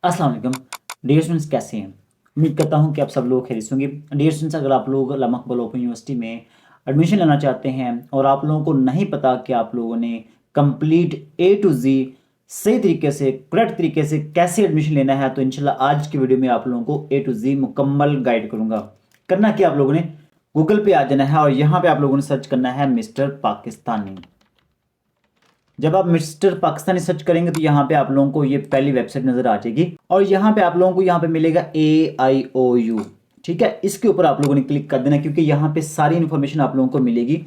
अस्सलाम वालेकुम dear students, कैसे हैं? उम्मीद करता हूं कि आप सब लोग खैरियत से होंगे। डियर स्टूडेंट्स, अगर आप लोग अल्लामा इकबाल ओपन यूनिवर्सिटी में एडमिशन लेना चाहते हैं और आप लोगों को नहीं पता कि आप लोगों ने कंप्लीट ए टू जी सही तरीके से, करेक्ट तरीके से कैसे एडमिशन लेना है, तो इंशाल्लाह आज की वीडियो में आप लोगों को ए टू जी मुकम्मल गाइड करूंगा। करना क्या, आप लोगों ने गूगल पे आ जाना है और यहाँ पे आप लोगों ने सर्च करना है मिस्टर पाकिस्तानी। जब आप मिस्टर पाकिस्तानी सर्च करेंगे तो यहाँ पे आप लोगों को ये पहली वेबसाइट नजर आ जाएगी और यहाँ पे आप लोगों को यहाँ पे मिलेगा AIOU। ठीक है, इसके ऊपर आप लोगों ने क्लिक कर देना क्योंकि यहाँ पे सारी इंफॉर्मेशन आप लोगों को मिलेगी।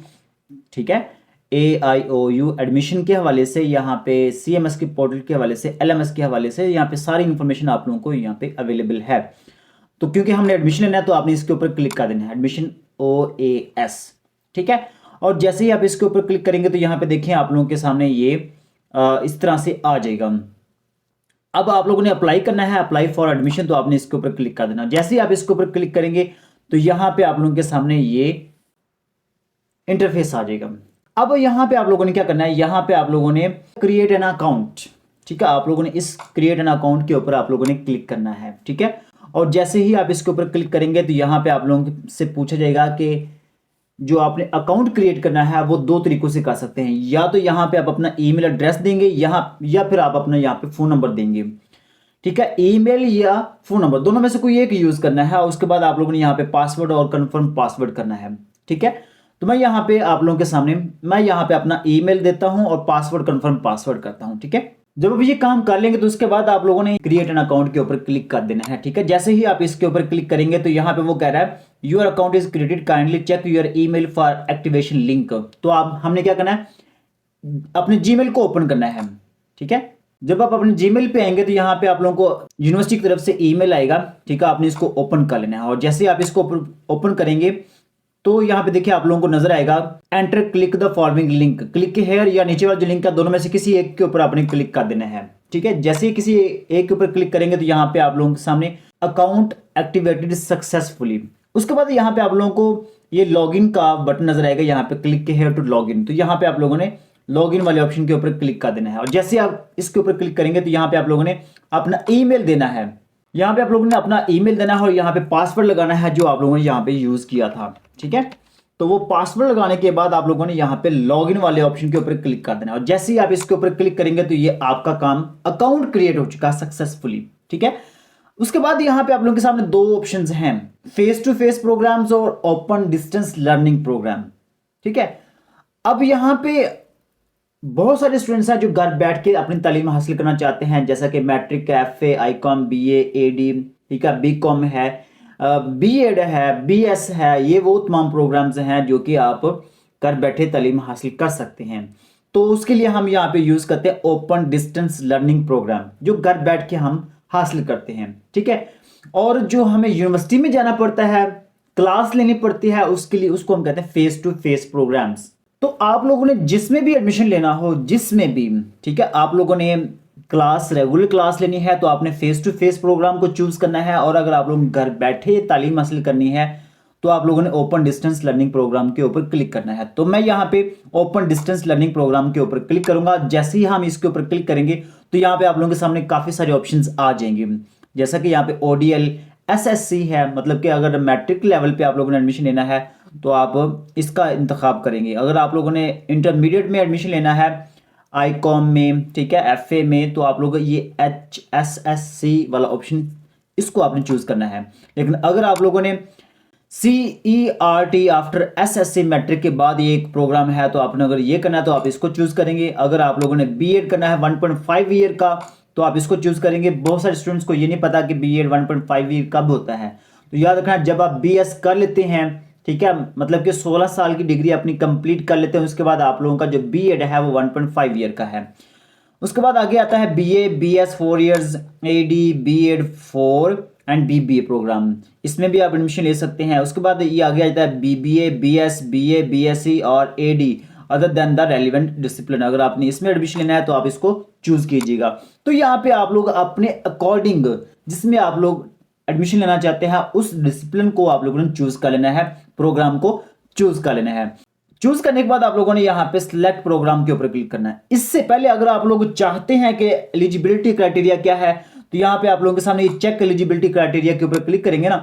ठीक है, AIOU एडमिशन के हवाले से, यहाँ पे CMS के पोर्टल के हवाले से, LMS के हवाले से, यहाँ पे सारी इंफॉर्मेशन आप लोगों को यहाँ पे अवेलेबल है। तो क्योंकि हमने एडमिशन लेना है तो आपने इसके ऊपर क्लिक कर देना है, एडमिशन OAS। ठीक है, और जैसे ही आप इसके ऊपर क्लिक करेंगे तो यहाँ पे देखें आप लोगों के सामने ये इस तरह से आ जाएगा। अब आप लोगों ने अप्लाई करना है, अप्लाई फॉर एडमिशन, तो आपने इसके ऊपर क्लिक कर देना। जैसे ही आप इसके ऊपर क्लिक करेंगे तो यहाँ पे आप लोगों के सामने ये इंटरफेस आ जाएगा। अब यहाँ पे आप लोगों ने क्या करना है, यहाँ पे आप लोगों ने क्रिएट एन अकाउंट। ठीक है, आप लोगों ने इस क्रिएट एन अकाउंट के ऊपर आप लोगों ने क्लिक करना है। ठीक है, और जैसे ही आप इसके ऊपर क्लिक करेंगे तो यहाँ पे आप लोगों से पूछा जाएगा कि जो आपने अकाउंट क्रिएट करना है वो दो तरीकों से कर सकते हैं। या तो यहाँ पे आप अपना ईमेल एड्रेस देंगे यहाँ, या फिर आप अपना यहाँ पे फोन नंबर देंगे। ठीक है, ईमेल या फोन नंबर दोनों में से कोई एक यूज करना है। और उसके बाद आप लोगों ने यहाँ पे पासवर्ड और कंफर्म पासवर्ड करना है। ठीक है, तो मैं यहाँ पे आप लोगों के सामने मैं यहाँ पे अपना ईमेल देता हूँ और पासवर्ड कंफर्म पासवर्ड करता हूँ। ठीक है, जब आप ये काम कर लेंगे तो उसके बाद आप लोगों ने क्रिएट एन अकाउंट के ऊपर क्लिक कर देना है। ठीक है, जैसे ही आप इसके ऊपर क्लिक करेंगे तो यहाँ पे वो कह रहा है your account is created, kindly check your email for activation link. तो आप हमने क्या करना है, अपने जीमेल को ओपन करना है। ठीक है, जब आप अपने जीमेल पे आएंगे तो यहाँ पे आप लोगों को यूनिवर्सिटी की तरफ से ईमेल आएगा। ठीक है, आपने इसको ओपन कर लेना है और जैसे आप इसको ओपन करेंगे तो यहाँ पे देखिए आप लोगों को नजर आएगा enter click the following link, click here या नीचे वाला जो लिंक है दोनों में से किसी एक के ऊपर आपने क्लिक कर देना है। ठीक है, जैसे ही किसी एक के ऊपर क्लिक करेंगे तो यहाँ पे आप लोगों के सामने अकाउंट एक्टिवेटेड सक्सेसफुली। उसके बाद यहाँ पे आप लोगों को ये लॉगिन का बटन नजर आएगा, यहाँ पे क्लिक हेयर टू लॉगिन। तो यहाँ पे आप लोगों ने लॉगिन वाले ऑप्शन के ऊपर क्लिक कर देना है और जैसे आप इसके ऊपर क्लिक करेंगे तो यहाँ पे आप लोगों ने अपना ईमेल देना है। यहाँ पे आप लोगों ने अपना ईमेल देना है और यहाँ पे पासवर्ड लगाना है जो आप लोगों ने यहाँ पे यूज किया था। ठीक है, तो वो पासवर्ड लगाने के बाद आप लोगों ने यहाँ पे लॉगिन वाले ऑप्शन के ऊपर क्लिक कर देना है और जैसे ही आप इसके ऊपर क्लिक करेंगे तो ये आपका काम अकाउंट क्रिएट हो चुका है सक्सेसफुली। ठीक है, उसके बाद यहाँ पे आप लोगों के सामने दो ऑप्शंस हैं, फेस टू फेस प्रोग्राम्स और ओपन डिस्टेंस लर्निंग प्रोग्राम। ठीक है, अब यहाँ पे बहुत सारे स्टूडेंट्स हैं जो घर बैठ के अपनी तालीम हासिल करना चाहते हैं, जैसा कि matric, FA, ICOM, BA, AD, ठीक है, BCom है, B.Ed है, BS है। ये वो तमाम प्रोग्राम्स हैं जो कि आप घर बैठे तालीम हासिल कर सकते हैं। तो उसके लिए हम यहाँ पे यूज करते हैं ओपन डिस्टेंस लर्निंग प्रोग्राम, जो घर बैठ के हम हासिल करते हैं। ठीक है, और जो हमें यूनिवर्सिटी में जाना पड़ता है, क्लास लेनी पड़ती है, उसके लिए उसको हम कहते हैं फेस टू फेस प्रोग्राम्स। तो आप लोगों ने जिसमें भी एडमिशन लेना हो, जिसमें भी, ठीक है, आप लोगों ने क्लास रेगुलर क्लास लेनी है तो आपने फेस टू फेस प्रोग्राम को चूज करना है, और अगर आप लोग घर बैठे तालीम हासिल करनी है तो आप लोगों ने ओपन डिस्टेंस लर्निंग प्रोग्राम के ऊपर क्लिक करना है। तो मैं यहाँ पे ओपन डिस्टेंस लर्निंग प्रोग्राम के ऊपर क्लिक करूंगा। जैसे ही हम इसके ऊपर क्लिक करेंगे तो यहाँ पे आप लोगों के सामने काफी सारे ऑप्शंस आ जाएंगे, जैसा कि यहाँ पे ODL SSC है, मतलब कि अगर मैट्रिक लेवल पे आप लोगों ने एडमिशन लेना है तो आप इसका इंतखाब करेंगे। अगर आप लोगों ने इंटरमीडिएट में एडमिशन लेना है ICOM में, ठीक है, FA में, तो आप लोग ये HSSC वाला ऑप्शन इसको आपने चूज करना है। लेकिन अगर आप लोगों ने CERT आफ्टर SSC मैट्रिक के बाद ये एक प्रोग्राम है तो आपने अगर ये करना है तो आप इसको चूज करेंगे। अगर आप लोगों ने B.Ed करना है 1.5 ईयर का तो आप इसको चूज करेंगे। बहुत सारे स्टूडेंट्स को ये नहीं पता कि B.Ed 1.5 ईयर कब होता है, तो याद रखना जब आप BS कर लेते हैं, ठीक है, मतलब कि 16 साल की डिग्री अपनी कंप्लीट कर लेते हैं, उसके बाद आप लोगों का जो B.Ed है वो 1.5 ईयर का है। उसके बाद आगे आता है BA, BS 4 years, AD, B.Ed 4 and BBA program, इसमें भी आप एडमिशन ले सकते हैं। उसके बाद ये आगे आता है BBA, BS, BA, BSc और AD other than the relevant discipline. अगर आपने इसमें एडमिशन लेना है तो आप इसको चूज कीजिएगा। तो यहाँ पे आप लोग अपने अकॉर्डिंग जिसमें आप लोग एडमिशन लेना चाहते हैं उस डिसिप्लिन को आप लोगों ने चूज कर लेना है, प्रोग्राम को चूज कर लेना है। चूज करने के बाद आप लोगों ने यहाँ पे सिलेक्ट प्रोग्राम के ऊपर क्लिक करना है। इससे पहले अगर आप लोग चाहते हैं कि एलिजिबिलिटी क्राइटेरिया क्या है तो यहाँ पे आप लोगों के सामने ये चेक एलिजिबिलिटी क्राइटेरिया के ऊपर क्लिक करेंगे ना,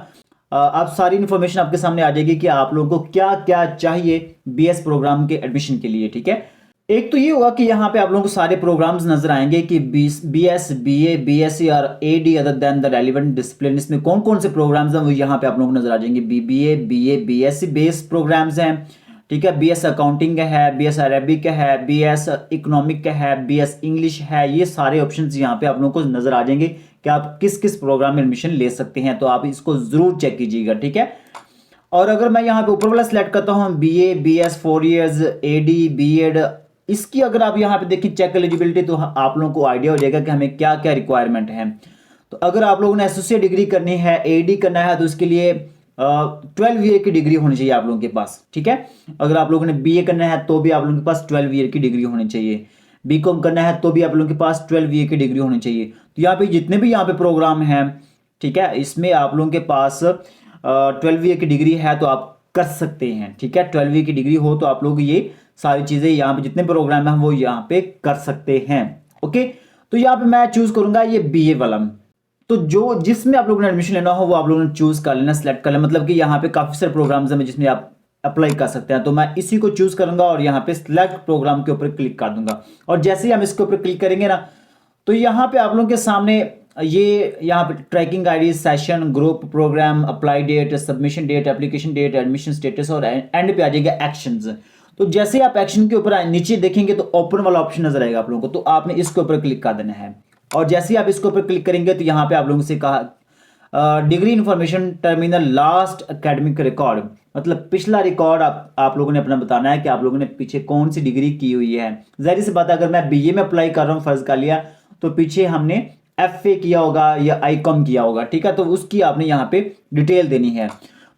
आप सारी इन्फॉर्मेशन आपके सामने आ जाएगी कि आप लोगों को क्या क्या चाहिए बीएस प्रोग्राम के एडमिशन के लिए। ठीक है, एक तो ये होगा कि यहाँ पे आप लोगों को सारे प्रोग्राम्स नजर आएंगे कि बीएस, बीए, बीएससी और AD other than the relevant discipline, इसमें कौन कौन से प्रोग्राम्स हैं वो यहाँ पे आप लोगों को नजर आ जाएंगे। BBA, BA, BSc based programs हैं। ठीक है, बीएस अकाउंटिंग का है, बीएस अरेबिक का है, बीएस इकोनॉमिक का है, बीएस इंग्लिश है। ये सारे ऑप्शंस यहाँ पे आप लोगों को नजर आ जाएंगे कि आप किस किस प्रोग्राम में एडमिशन ले सकते हैं, तो आप इसको जरूर चेक कीजिएगा। ठीक है, और अगर मैं यहाँ पे ऊपर वाला सेलेक्ट करता हूँ BA, BS 4 years, AD, BEd, इसकी अगर आप यहाँ पे देखिए चेक एलिजिबिलिटी, तो आप लोगों को आइडिया हो जाएगा कि हमें क्या क्या रिक्वायरमेंट है। तो अगर आप लोगों ने एसोसिएट डिग्री करनी है, एडी करना है, तो उसके लिए 12 ईयर की डिग्री होनी चाहिए आप लोगों के पास। ठीक है, अगर आप लोगों ने बीए करना है तो भी आप लोगों के पास 12 ईयर की डिग्री होनी चाहिए। बीकॉम करना है तो भी आप लोगों के पास 12 ईयर की डिग्री होनी चाहिए। तो यहाँ पे जितने भी यहाँ पे प्रोग्राम हैं, ठीक है, इसमें आप लोगों के पास 12 ईयर की डिग्री है तो आप कर सकते हैं। ठीक है, 12 ईयर की डिग्री हो तो आप लोग ये सारी चीजें यहाँ पे जितने प्रोग्राम हैं वो यहाँ पे कर सकते हैं। ओके, तो यहाँ पे मैं चूज करूंगा ये बीए वाला। तो जो जिसमें आप लोगों ने एडमिशन लेना हो वो आप लोगों ने चूज कर लेना, सेलेक्ट कर लेना। मतलब कि यहाँ पे काफी सारे प्रोग्राम्स हैं जिसमें आप अप्लाई कर सकते हैं, तो मैं इसी को चूज करूंगा और यहाँ पे सिलेक्ट प्रोग्राम के ऊपर क्लिक कर दूंगा। और जैसे ही हम इसके ऊपर क्लिक करेंगे ना, तो यहाँ पे आप लोगों के सामने ये यहाँ पे tracking ID, session, group, program, apply date, submission date, application date, admission status और एंड पे आ जाएगा एक्शंस। तो जैसे आप एक्शन के ऊपर नीचे देखेंगे तो ओपन वाला ऑप्शन नजर आएगा आप लोगों को, तो आपने इसके ऊपर क्लिक कर देना है। और जैसे ही आप इसके ऊपर क्लिक करेंगे तो यहाँ पे आप लोगों से कहा degree information terminal last academic record, मतलब पिछला रिकॉर्ड आप लोगों ने अपना बताना है कि आप लोगों ने पीछे कौन सी डिग्री की हुई है। जाहिर सी बात है, अगर मैं बीए में अप्लाई कर रहा हूँ फर्ज कर लिया, तो पीछे हमने एफए किया होगा या आईकॉम किया होगा। ठीक है, तो उसकी आपने यहाँ पे डिटेल देनी है।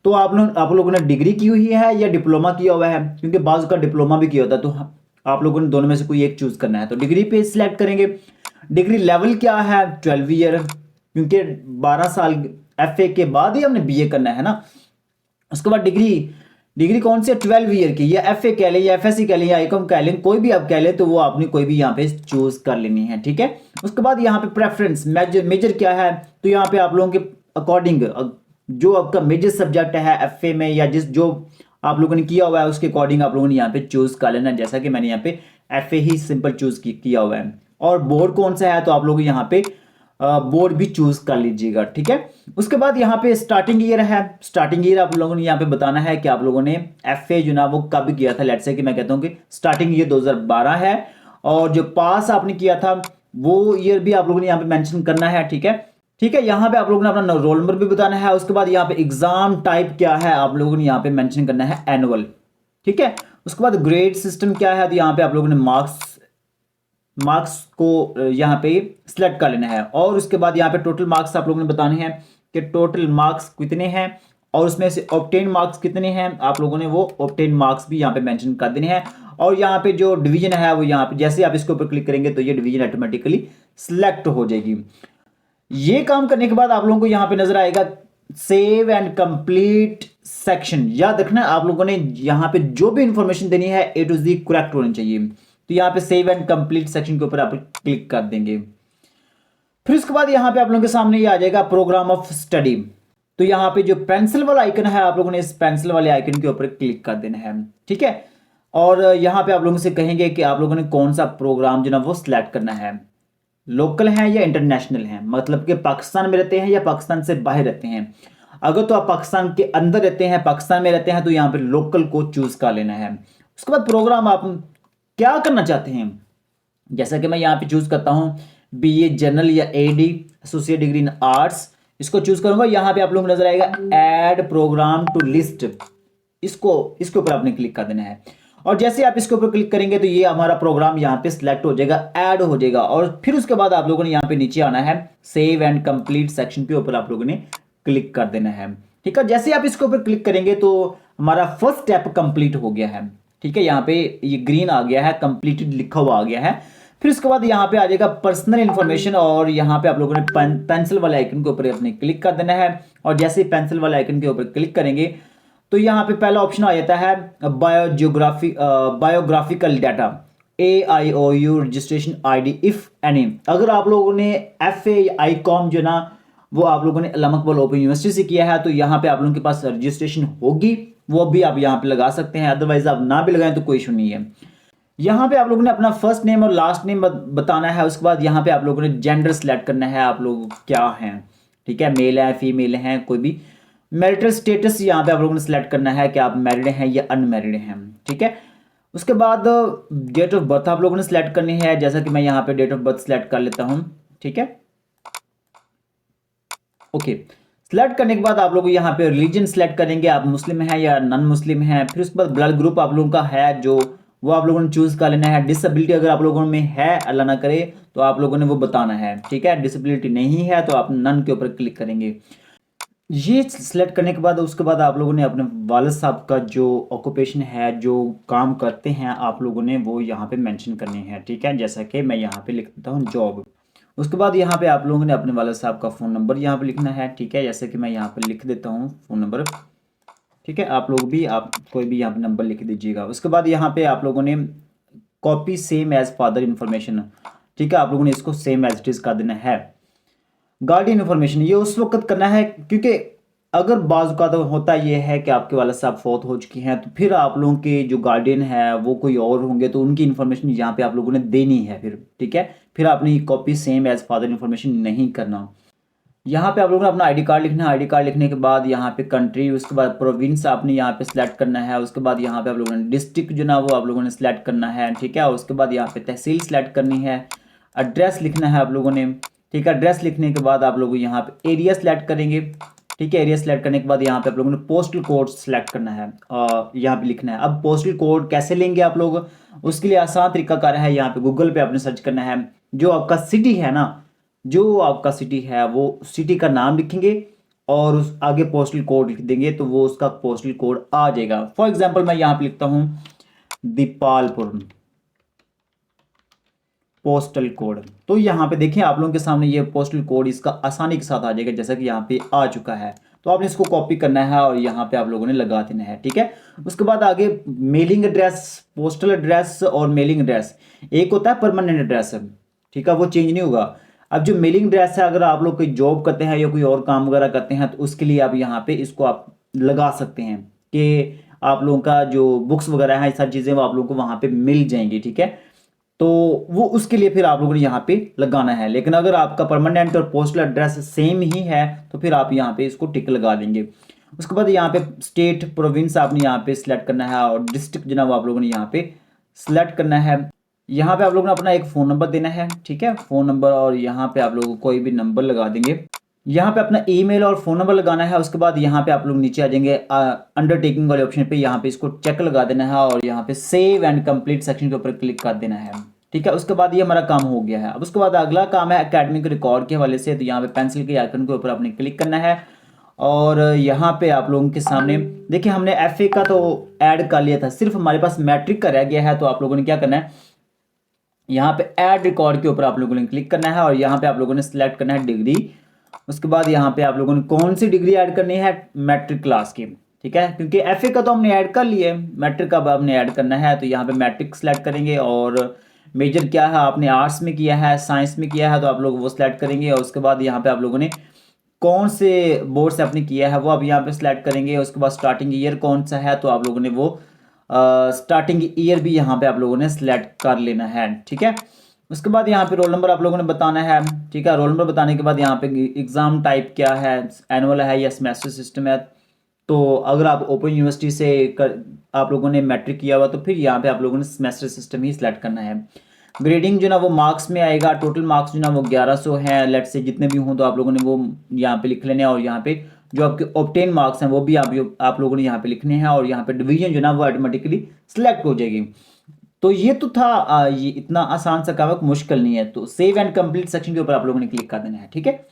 तो आप लोगों ने डिग्री की हुई है या डिप्लोमा किया हुआ है, क्योंकि बाज़ का डिप्लोमा भी किया होता है, तो आप लोगों ने दोनों में से कोई एक चूज करना है। तो डिग्री पे सिलेक्ट करेंगे। डिग्री लेवल क्या है, 12 ईयर, क्योंकि 12 साल एफए के बाद ही हमने बीए करना है ना। उसके बाद डिग्री कौन सी है, 12 ईयर की, या एफए कह लें या एफएससी कह लें या आईकॉम कह लें, कोई भी आप कह लें, तो वो आपने कोई भी यहाँ पे चूज कर लेनी है। ठीक है, उसके बाद यहाँ पे प्रेफरेंस मेजर क्या है, तो यहाँ पे आप लोगों के अकॉर्डिंग जो आपका मेजर सब्जेक्ट है एफए में या जो आप लोगों ने किया हुआ है उसके अकॉर्डिंग आप लोगों ने यहाँ पे चूज कर लेना, जैसा कि मैंने यहाँ पे एफए ही सिंपल चूज किया हुआ है। और बोर्ड कौन सा है, तो आप लोग यहाँ पे बोर्ड भी चूज कर लीजिएगा। ठीक है, उसके बाद यहाँ पे स्टार्टिंग ईयर है। स्टार्टिंग ईयर आप लोगों ने यहाँ पे बताना है कि आप लोगों ने एफए जो ना वो कब किया था। लेट्स से कि मैं कहता हूँ कि स्टार्टिंग ईयर 2012 है, और जो पास आपने किया था वो ईयर भी आप लोगों ने यहाँ पे मेंशन करना है। ठीक है, यहाँ पे आप लोगों ने अपना रोल नंबर भी बताना है। उसके बाद यहाँ पे एग्जाम टाइप क्या है आप लोगों ने यहाँ पे मेंशन करना है, एनुअल। ठीक है, उसके बाद ग्रेड सिस्टम क्या है, तो यहाँ पे आप लोगों ने मार्क्स को यहाँ पे सिलेक्ट कर लेना है। और उसके बाद यहाँ पे टोटल मार्क्स आप लोगों ने बताने हैं कि टोटल मार्क्स कितने हैं, और उसमें से ऑब्टेन मार्क्स कितने हैं, आप लोगों ने वो ऑब्टेन मार्क्स भी यहाँ पे मेंशन कर देने हैं। और यहाँ पे जो डिवीजन है वो यहाँ पे जैसे आप इसके ऊपर क्लिक करेंगे तो ये डिवीजन ऑटोमेटिकली सिलेक्ट हो जाएगी। ये काम करने के बाद आप लोगों को यहाँ पे नजर आएगा सेव एंड कंप्लीट सेक्शन। याद रखना आप लोगों ने यहाँ पे जो भी इंफॉर्मेशन देनी है ए टू ज़ेड करेक्ट होनी चाहिए। तो यहाँ पे सेव एंड कंप्लीट सेक्शन के ऊपर आप क्लिक कर देंगे। फिर उसके बाद यहाँ पे आप लोगों के सामने ये आ जाएगा प्रोग्राम ऑफ स्टडी। तो यहाँ पे जो पेंसिल वाला आइकन है आप लोगों ने इस पेंसिल वाले आइकन के ऊपर क्लिक कर देना है। ठीक है, और यहाँ पे आप लोगों से कहेंगे कि आप लोगों ने कौन सा प्रोग्राम जो ना वो सिलेक्ट करना है, लोकल है या इंटरनेशनल है, मतलब कि पाकिस्तान में रहते हैं या पाकिस्तान से बाहर रहते हैं। अगर तो आप पाकिस्तान के अंदर रहते हैं, पाकिस्तान में रहते हैं, तो यहाँ पे लोकल को चूज कर लेना है। उसके बाद प्रोग्राम आप क्या करना चाहते हैं, जैसा कि मैं यहाँ पे चूज करता हूँ बीए जनरल या AD associate degree in arts, इसको चूज करूंगा। यहाँ पे आप लोग नजर आएगा ऐड प्रोग्राम टू लिस्ट, इसके ऊपर आपने क्लिक कर देना है। और जैसे आप इसके ऊपर क्लिक करेंगे तो ये हमारा प्रोग्राम यहाँ पे सिलेक्ट हो जाएगा, ऐड हो जाएगा। और फिर उसके बाद आप लोगों ने यहाँ पे नीचे आना है सेव एंड कंप्लीट सेक्शन के ऊपर आप लोगों ने क्लिक कर देना है। ठीक है, जैसे आप इसके ऊपर क्लिक करेंगे तो हमारा फर्स्ट स्टेप कंप्लीट हो गया है। ठीक है, यहाँ पे ये ग्रीन आ गया है, कंप्लीटेड लिखा हुआ आ गया है। फिर उसके बाद यहाँ पे आ जाएगा पर्सनल इन्फॉर्मेशन, और यहाँ पे आप लोगों ने पेंसिल वाले आइकन के ऊपर अपने क्लिक कर देना है। और जैसे ही पेंसिल वाले आइकन के ऊपर क्लिक करेंगे तो यहाँ पे पहला ऑप्शन आ जाता है biographical data. AIOU registration ID if any. अगर आप लोगों ने FAI.com जो ना वो आप लोगों ने अल्लामा इकबाल ओपन यूनिवर्सिटी से किया है, तो यहाँ पे आप लोगों के पास रजिस्ट्रेशन होगी, वो भी आप यहाँ पे लगा सकते हैं। अदरवाइज आप ना भी लगाएं तो कोई इशू नहीं है। यहाँ पे आप लोगों ने अपना फर्स्ट नेम और लास्ट नेम बताना है। उसके बाद यहाँ पे आप लोगों ने जेंडर सेलेक्ट करना है, आप लोग क्या हैं, ठीक है, मेल है फीमेल हैं कोई भी। मैरिटल स्टेटस यहाँ पे आप लोगों ने सेलेक्ट करना है कि आप मैरिड हैं या अनमैरिड हैं, ठीक है। उसके बाद डेट ऑफ बर्थ आप लोगों ने सेलेक्ट करनी है, जैसा कि मैं यहाँ पे डेट ऑफ बर्थ सेलेक्ट कर लेता हूँ, ठीक है। ओके, सेलेक्ट करने के बाद आप लोग यहाँ पे रिलीजन सेलेक्ट करेंगे, आप मुस्लिम हैं या नॉन मुस्लिम हैं। फिर उसके बाद ब्लड ग्रुप आप लोगों का है जो वो आप लोगों ने चूज कर लेना है। डिसेबिलिटी अगर आप लोगों में है, अल्लाह ना करे, तो आप लोगों ने वो बताना है, ठीक है। डिसेबिलिटी नहीं है तो आप नन के ऊपर क्लिक करेंगे। ये सिलेक्ट करने के बाद उसके बाद आप लोगों ने अपने वालिद साहब का जो ऑक्यूपेशन है, जो काम करते हैं, आप लोगों ने वो यहाँ पे मेंशन करने हैं, ठीक है। जैसा कि मैं यहाँ पे लिख देता हूँ जॉब। उसके बाद यहाँ पे आप लोगों ने अपने वालिद साहब का फ़ोन नंबर यहाँ पे लिखना है, ठीक है। जैसे कि मैं यहाँ पे लिख देता हूँ फ़ोन नंबर, ठीक है। आप लोग भी आप कोई भी यहाँ पे नंबर लिख दीजिएगा। उसके बाद यहाँ पे आप लोगों ने copy same as father information, ठीक है, आप लोगों ने इसको सेम एज इट इज़ कर देना है। गार्डियन इन्फॉर्मेशन ये उस वक्त करना है क्योंकि अगर बाज़ का तो होता ये है कि आपके वाला साहब फौत हो चुकी हैं, तो फिर आप लोगों के जो गार्डियन है वो कोई और होंगे, तो उनकी इन्फॉर्मेशन यहाँ पे आप लोगों ने देनी है फिर, ठीक है। फिर आपने copy same as father information नहीं करना। यहाँ पे आप लोगों ने अपना आईडी कार्ड लिखना है। आईडी कार्ड लिखने के बाद यहाँ पे कंट्री, उसके बाद प्रोविंस आपने यहाँ पे सिलेक्ट करना है। उसके बाद यहाँ पे आप लोगों ने डिस्ट्रिक्ट जो ना वो आप लोगों ने सिलेक्ट करना है, ठीक है। उसके बाद यहाँ पे तहसील सिलेक्ट करनी है। एड्रेस लिखना है आप लोगों ने, ठीक है। एड्रेस लिखने के बाद आप लोग यहाँ पे एरिया सिलेक्ट करेंगे, ठीक है। एरिया सेलेक्ट करने के बाद यहाँ पे आप लोगों ने पोस्टल कोड सेलेक्ट करना है, यहाँ पे लिखना है। अब पोस्टल कोड कैसे लेंगे आप लोग, उसके लिए आसान तरीकाकार है, यहाँ पे गूगल पे आपने सर्च करना है। जो आपका सिटी है ना, जो आपका सिटी है वो सिटी का नाम लिखेंगे और उस आगे पोस्टल कोड लिख देंगे, तो वो उसका पोस्टल कोड आ जाएगा। फॉर एग्जाम्पल मैं यहाँ पे लिखता हूँ दीपालपुर पोस्टल कोड, तो यहाँ पे देखिए आप लोगों के सामने ये पोस्टल कोड इसका आसानी के साथ आ जाएगा, जैसा कि यहाँ पे आ चुका है। तो आपने इसको कॉपी करना है और यहाँ पे आप लोगों ने लगा देना है, ठीक है। उसके बाद आगे मेलिंग एड्रेस, पोस्टल एड्रेस और मेलिंग एड्रेस, एक होता है परमानेंट एड्रेस, ठीक है, वो चेंज नहीं होगा। अब जो मेलिंग एड्रेस है, अगर आप लोग कोई जॉब करते हैं या कोई और काम वगैरह करते हैं, तो उसके लिए आप यहाँ पे इसको आप लगा सकते हैं कि आप लोगों का जो बुक्स वगैरह है, सारी चीज़ें वो आप लोगों को वहाँ पे मिल जाएंगी, ठीक है। तो वो उसके लिए फिर आप लोगों ने यहाँ पे लगाना है। लेकिन अगर आपका परमानेंट और पोस्टल एड्रेस सेम ही है तो फिर आप यहाँ पे इसको टिक लगा देंगे। उसके बाद यहाँ पे स्टेट प्रोविंस आपने यहाँ पे सिलेक्ट करना है और डिस्ट्रिक्ट जनाब आप लोगों ने यहाँ पे सिलेक्ट करना है। यहाँ पे आप लोगों ने अपना एक फ़ोन नंबर देना है, ठीक है, फ़ोन नंबर, और यहाँ पे आप लोग कोई भी नंबर लगा देंगे। यहाँ पे अपना ईमेल और फ़ोन नंबर लगाना है। उसके बाद यहाँ पे आप लोग नीचे आ जाएंगे अंडरटेकिंग वाले ऑप्शन पे, यहाँ पे इसको चेक लगा देना है और यहाँ पे सेव एंड कंप्लीट सेक्शन के ऊपर क्लिक कर देना है, ठीक है। उसके बाद ये हमारा काम हो गया है। अब उसके बाद अगला काम है एकेडमिक रिकॉर्ड के हवाले से, तो यहाँ पे पेंसिल के आइकन के ऊपर आपने क्लिक करना है और यहाँ पे आप लोगों के सामने देखिए हमने FA का तो ऐड कर लिया था, सिर्फ हमारे पास मैट्रिक का रह गया है। तो आप लोगों ने क्या करना है, यहाँ पे ऐड रिकॉर्ड के ऊपर आप लोगों ने क्लिक करना है और यहाँ पे आप लोगों ने सिलेक्ट करना है डिग्री। उसके बाद यहाँ पे आप लोगों ने कौन सी डिग्री ऐड करनी है, मैट्रिक क्लास की, ठीक है, क्योंकि FA का तो हमने ऐड कर लिया है, मैट्रिक का अब हमने ऐड करना है। तो यहाँ पे मैट्रिक सेलेक्ट करेंगे और मेजर क्या है, आपने आर्ट्स में किया है, साइंस में किया है, तो आप लोग वो सिलेक्ट करेंगे। और उसके बाद यहाँ पे आप लोगों ने कौन से बोर्ड से आपने किया है वो अब यहाँ पे सिलेक्ट करेंगे। उसके बाद स्टार्टिंग ईयर कौन सा है, तो आप लोगों ने वो स्टार्टिंग ईयर भी यहाँ पे आप लोगों ने सिलेक्ट कर लेना है, ठीक है। उसके बाद यहाँ पे रोल नंबर आप लोगों ने बताना है, ठीक है। रोल नंबर बताने के बाद यहाँ पे एग्ज़ाम टाइप क्या है, एनुअल है या सेमेस्टर सिस्टम है। तो अगर आप ओपन यूनिवर्सिटी से आप लोगों ने मैट्रिक किया हुआ तो फिर यहाँ पे आप लोगों ने सेमेस्टर सिस्टम ही सिलेक्ट करना है। ग्रेडिंग जो ना वो मार्क्स में आएगा, टोटल मार्क्स जो ना वो 1100 हैं, लेट से जितने भी हों तो आप लोगों ने वो यहाँ पे लिख लेने हैं। और यहाँ पे जो आपके ऑब्टेन मार्क्स हैं वो भी आप लोगों ने यहाँ पे लिखने हैं और यहाँ पे डिवीजन जो ना वो ऑटोमेटिकली सिलेक्ट हो जाएगी। तो ये तो था ये इतना आसान सा काम है, मुश्किल नहीं है। तो सेव एंड कंप्लीट सेक्शन के ऊपर आप लोगों ने क्लिक कर देना है, ठीक है।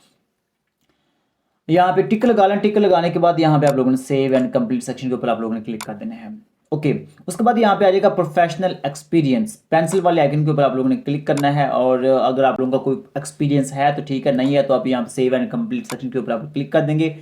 यहाँ पे टिक लगा लें, टिक लगाने के बाद यहाँ पे आप लोगों ने सेव एंड कंप्लीट सेक्शन के ऊपर आप लोगों ने क्लिक कर देना है, ओके। उसके बाद यहाँ पे आ जाएगा प्रोफेशनल एक्सपीरियंस, पेंसिल वाले आइकन के ऊपर आप लोगों ने क्लिक करना है। और अगर आप लोगों का कोई एक्सपीरियंस है तो ठीक है, नहीं है तो आप यहाँ पे सेव एंड कंप्लीट सेक्शन के ऊपर आप क्लिक कर देंगे।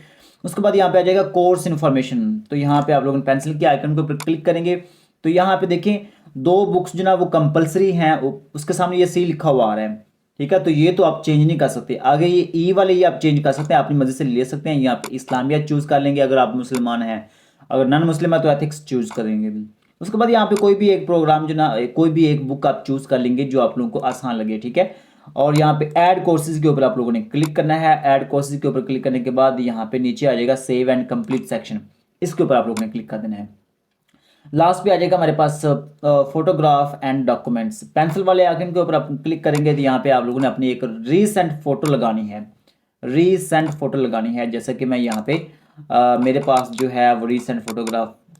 उसके बाद यहाँ पे आ जाएगा कोर्स इन्फॉर्मेशन, तो यहाँ पे आप लोगों ने पेंसिल के आइकन के ऊपर क्लिक करेंगे। तो यहाँ पे देखें 2 बुक्स जो ना वो कंपलसरी हैं, उसके सामने ये सी लिखा हुआ आ रहा है, ठीक है। तो ये तो आप चेंज नहीं कर सकते। आगे ये ई वाले ये आप चेंज कर सकते हैं, अपनी मर्जी से ले सकते हैं। यहाँ पे इस्लामिया चूज कर लेंगे अगर आप मुसलमान हैं, अगर नॉन मुस्लिम है तो एथिक्स चूज करेंगे। उसके बाद यहाँ पे कोई भी एक प्रोग्राम जो ना, कोई भी एक बुक आप चूज कर लेंगे जो आप लोगों को आसान लगे, ठीक है। और यहाँ पे ऐड कोर्सेज के ऊपर आप लोगों ने क्लिक करना है। ऐड कोर्सेज के ऊपर क्लिक करने के बाद यहाँ पे नीचे आ जाएगा सेव एंड कंप्लीट सेक्शन, इसके ऊपर आप लोगों ने क्लिक कर देना है। लास्ट पे आ जाएगा हमारे पास फोटोग्राफ एंड डॉक्यूमेंट्स, पेंसिल वाले आइकन के ऊपर आप क्लिक करेंगे तो यहाँ पे आप लोगों ने अपनी एक रीसेंट फोटो लगानी है। रीसेंट फोटो लगानी है, जैसे कि मैं यहाँ पे मेरे पास जो है वो रीसेंट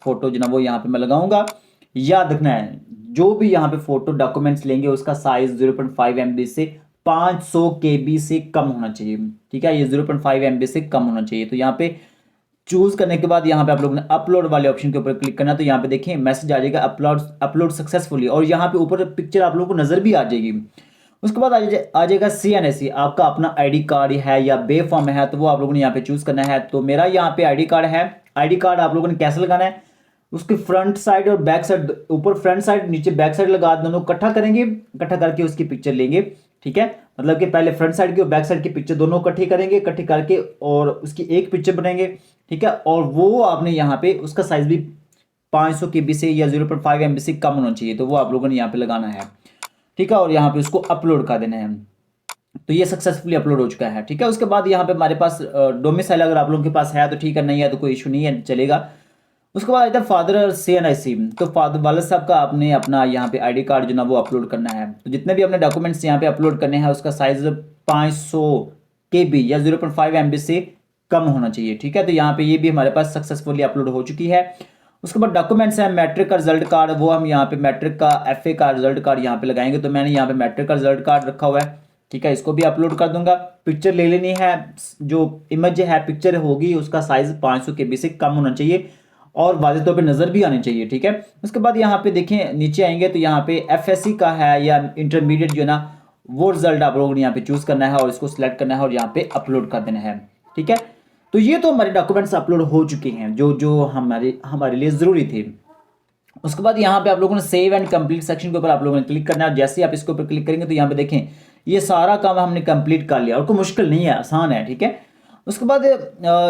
फोटो जो ना वो यहाँ पे मैं लगाऊंगा। याद रखना है जो भी यहाँ पे फोटो डॉक्यूमेंट्स लेंगे उसका साइज 0.5 MB से 500 KB से कम होना चाहिए, ठीक है। ये 0.5 MB से कम होना चाहिए। तो यहाँ पे चूज करने के बाद यहाँ पे आप लोगों ने अपलोड वाले ऑप्शन के ऊपर क्लिक करना। तो यहाँ पे देखिए मैसेज आ जाएगा अपलोड सक्सेसफुली, और यहाँ पे ऊपर पिक्चर आप लोगों को नजर भी आ जाएगी। उसके बाद आ जाएगा CNSE, आपका अपना ID कार्ड है या बे फॉर्म है, तो वो आप लोगों ने यहाँ पे चूज करना है। तो मेरा यहाँ पे ID कार्ड है। ID कार्ड आप लोगों ने कैसे लगाना है, उसकी फ्रंट साइड और बैक साइड, ऊपर फ्रंट साइड नीचे बैक साइड लगा, दोनों इकट्ठा करेंगे, इकट्ठा करके उसकी पिक्चर लेंगे, ठीक है। मतलब कि पहले फ्रंट साइड की और बैक साइड की पिक्चर दोनों इकट्ठी करेंगे, इकट्ठी करके और उसकी एक पिक्चर बनाएंगे, ठीक है। और वो आपने यहाँ पे उसका साइज भी 500 KB से या 0.5 MB से कम होना चाहिए, तो वो आप लोगों ने यहाँ पे लगाना है, ठीक है। और यहाँ पे उसको अपलोड कर देना है। तो ये सक्सेसफुली अपलोड हो चुका है, ठीक है। उसके बाद यहाँ पे हमारे पास डोमिसाइल अगर आप लोगों के पास है तो ठीक है, नहीं है तो कोई इशू नहीं है, चलेगा। उसके बाद आता है फादर CNIC, तो फादर वालिद साहब का आपने अपना यहाँ पे ID कार्ड जो ना वो अपलोड करना है। तो जितने भी अपने डॉक्यूमेंट्स यहाँ पे अपलोड करने हैं उसका साइज 500 KB या 0.5 MB से कम होना चाहिए, ठीक है। तो यहाँ पे ये भी हमारे पास सक्सेसफुली अपलोड हो चुकी है। उसके बाद डॉक्यूमेंट्स हैं, मैट्रिक का रिजल्ट कार्ड, वो हम यहाँ पे मैट्रिक का FA का रिजल्ट कार्ड यहाँ पे लगाएंगे। तो मैंने यहाँ पे मैट्रिक का रिजल्ट कार्ड रखा हुआ है, ठीक है, इसको भी अपलोड कर दूंगा। पिक्चर ले लेनी है, जो इमेज है पिक्चर होगी उसका साइज 500 KB से कम होना चाहिए और वाज़ेह तौर पे नज़र भी आनी चाहिए, ठीक है। उसके बाद यहाँ पे देखें नीचे आएंगे तो यहाँ पे FSC का है या इंटरमीडिएट जो है ना वो रिजल्ट आप लोगों ने यहाँ पे चूज करना है और इसको सिलेक्ट करना है और यहाँ पे अपलोड कर देना है, ठीक है। तो ये तो हमारे डॉक्यूमेंट्स अपलोड हो चुके हैं जो जो हमारे लिए ज़रूरी थे। उसके बाद यहाँ पे आप लोगों ने सेव एंड कंप्लीट सेक्शन के ऊपर आप लोगों ने क्लिक करना है। जैसे ही आप इसके ऊपर क्लिक करेंगे तो यहाँ पे देखें ये सारा काम हमने कंप्लीट कर लिया और कोई मुश्किल नहीं है, आसान है, ठीक है। उसके बाद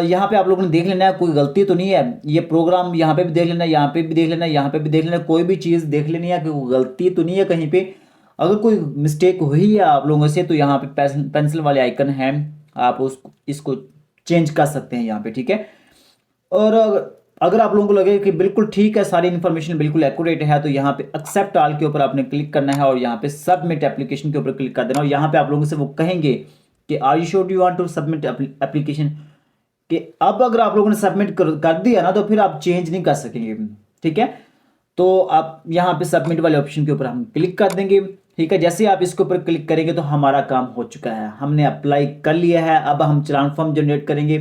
यहाँ पे आप लोगों ने देख लेना है कोई गलती तो नहीं है, ये प्रोग्राम यहाँ पे भी देख लेना है, यहाँ पे भी देख लेना है, यहाँ पे भी देख लेना है, कोई भी चीज़ देख लेनी है कि गलती तो नहीं है कहीं पे। अगर कोई मिस्टेक हुई है आप लोगों से तो यहाँ पे पेंसिल वाले आइकन हैं, आप इसको चेंज कर सकते हैं यहाँ पे, ठीक है। और अगर आप लोगों को लगे कि बिल्कुल ठीक है, सारी इन्फॉर्मेशन बिल्कुल एक्यूरेट है, तो यहाँ पे एक्सेप्ट ऑल के ऊपर आपने क्लिक करना है और यहाँ पे सबमिट एप्लीकेशन के ऊपर क्लिक कर देना। और यहाँ पे आप लोगों से वो कहेंगे कि are you sure you want to submit application, कि अब अगर आप लोगों ने सबमिट कर दिया ना तो फिर आप चेंज नहीं कर सकेंगे, ठीक है। तो आप यहाँ पे सबमिट वाले ऑप्शन के ऊपर हम क्लिक कर देंगे, ठीक है। जैसे आप इसके ऊपर क्लिक करेंगे तो हमारा काम हो चुका है, हमने अप्लाई कर लिया है। अब हम चालान फॉर्म जनरेट करेंगे,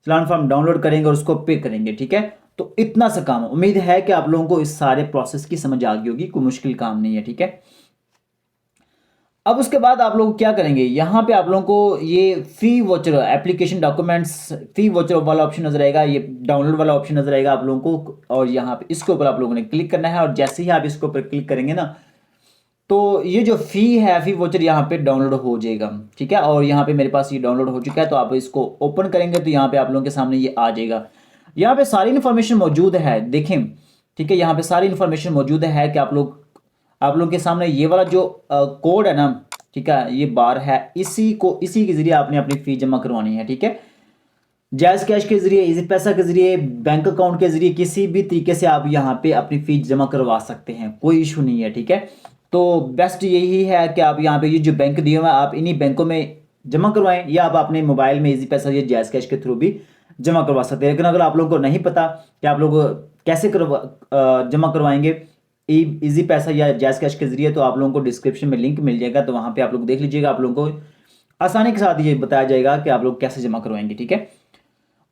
चालान फॉर्म डाउनलोड करेंगे और उसको पे करेंगे, ठीक है। तो इतना सा काम, उम्मीद है कि आप लोगों को इस सारे प्रोसेस की समझ आ गई होगी, कोई मुश्किल काम नहीं है, ठीक है। अब उसके बाद आप लोग क्या करेंगे, यहाँ पे आप लोगों को ये फी वॉचर एप्लीकेशन डॉक्यूमेंट्स फी वॉचर वाला ऑप्शन नजर आएगा, ये डाउनलोड वाला ऑप्शन नजर आएगा आप लोगों को, और यहाँ पे इसके ऊपर आप लोगों ने क्लिक करना है। और जैसे ही आप इसके ऊपर क्लिक करेंगे ना तो ये जो फी है, फी वॉचर यहाँ पे डाउनलोड हो जाएगा, ठीक है। और यहाँ पे मेरे पास ये डाउनलोड हो चुका है, तो आप इसको ओपन करेंगे तो यहाँ पे आप लोगों के सामने ये आ जाएगा। यहाँ पे सारी इन्फॉर्मेशन मौजूद है, देखें, ठीक है। यहाँ पे सारी इन्फॉर्मेशन मौजूद है कि आप लोग के सामने ये वाला जो कोड है ना, ठीक है, ये बार है, इसी के जरिए आपने अपनी फी जमा करवानी है, ठीक है। जायज़ कैश के जरिए, इजी पैसा के जरिए, बैंक अकाउंट के जरिए, किसी भी तरीके से आप यहाँ पे अपनी फी जमा करवा सकते हैं, कोई इशू नहीं है, ठीक है। तो बेस्ट यही है कि आप यहाँ पे ये जो बैंक दिए हुए हैं आप इन्हीं बैंकों में जमा करवाएं, या आप अपने मोबाइल में इजी पैसा या जायज़ कैश के थ्रू भी जमा करवा सकते हैं। लेकिन अगर आप लोगों को नहीं पता कि आप लोग कैसे जमा करवाएंगे इजी पैसा या जायज़ कैश के जरिए, तो आप लोगों को डिस्क्रिप्शन में लिंक मिल जाएगा, तो वहाँ पे आप लोग देख लीजिएगा, आप लोगों को आसानी के साथ ये बताया जाएगा कि आप लोग कैसे जमा करवाएंगे, ठीक है।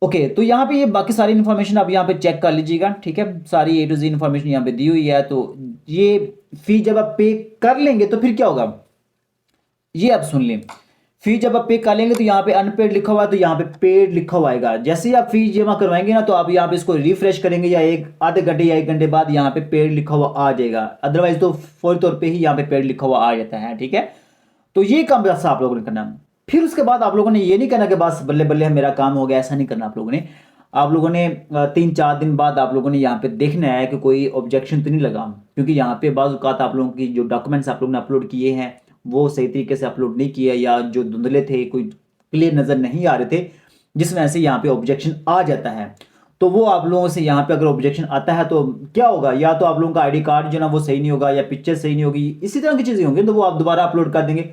ओके, तो यहाँ पे ये बाकी सारी इन्फॉर्मेशन आप यहाँ पे चेक कर लीजिएगा, ठीक है। सारी A to Z इन्फॉर्मेशन यहाँ पे दी हुई है। तो ये फी जब आप पे कर लेंगे तो फिर क्या होगा, ये आप सुन लें। फी जब आप पे कर लेंगे तो यहाँ पे अनपेड लिखा हुआ है, तो यहाँ पे पेड लिखा हुआ आएगा। जैसे ही आप फी जमा करवाएंगे ना, तो आप यहाँ पे इसको रिफ्रेश करेंगे या एक आधे घंटे या 1 घंटे बाद यहाँ पे पेड लिखा हुआ आ जाएगा। अदरवाइज तो फौरी तौर पे ही यहाँ पे पेड लिखा हुआ आ जाता है, ठीक है। तो ये काम बस आप लोगों ने करना। फिर उसके बाद आप लोगों ने ये नहीं करना कि बस बल्ले बल्ले मेरा काम हो गया, ऐसा नहीं करना आप लोगों ने। आप लोगों ने 3-4 दिन बाद आप लोगों ने यहाँ पे देखना है कि कोई ऑब्जेक्शन तो नहीं लगा, क्योंकि यहाँ पे बाज़ औक़ात आप लोगों की जो डॉक्यूमेंट्स आप लोगों ने अपलोड किए हैं वो सही तरीके से अपलोड नहीं किए, या जो धुंधले थे, कोई क्लियर नज़र नहीं आ रहे थे, जिस वजह से यहाँ पे ऑब्जेक्शन आ जाता है। तो वो आप लोगों से यहाँ पे अगर ऑब्जेक्शन आता है तो क्या होगा, या तो आप लोगों का आईडी कार्ड जो ना वो सही नहीं होगा, या पिक्चर सही नहीं होगी, इसी तरह की चीज़ें होंगी, तो वो आप दोबारा अपलोड कर देंगे,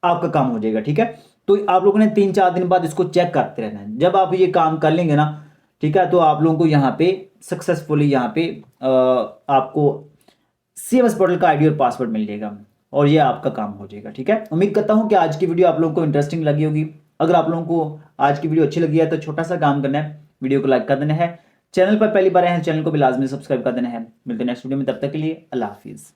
आपका काम हो जाएगा, ठीक है। तो आप लोगों ने 3-4 दिन बाद इसको चेक करते रहना है। जब आप ये काम कर लेंगे ना, ठीक है, तो आप लोगों को यहाँ पे सक्सेसफुली यहाँ पे आपको CMS पोर्टल का आईडी और पासवर्ड मिल जाएगा, और ये आपका काम हो जाएगा, ठीक है। उम्मीद करता हूँ कि आज की वीडियो आप लोगों को इंटरेस्टिंग लगी होगी। अगर आप लोगों को आज की वीडियो अच्छी लगी है तो छोटा सा काम करना है, वीडियो को लाइक कर देना है। चैनल पर पहली बार आए हैं, चैनल को भी लाजमी सब्सक्राइब कर देना है। मिलते हैं नेक्स्ट वीडियो में, तब तक के लिए अल्लाह हाफिज़।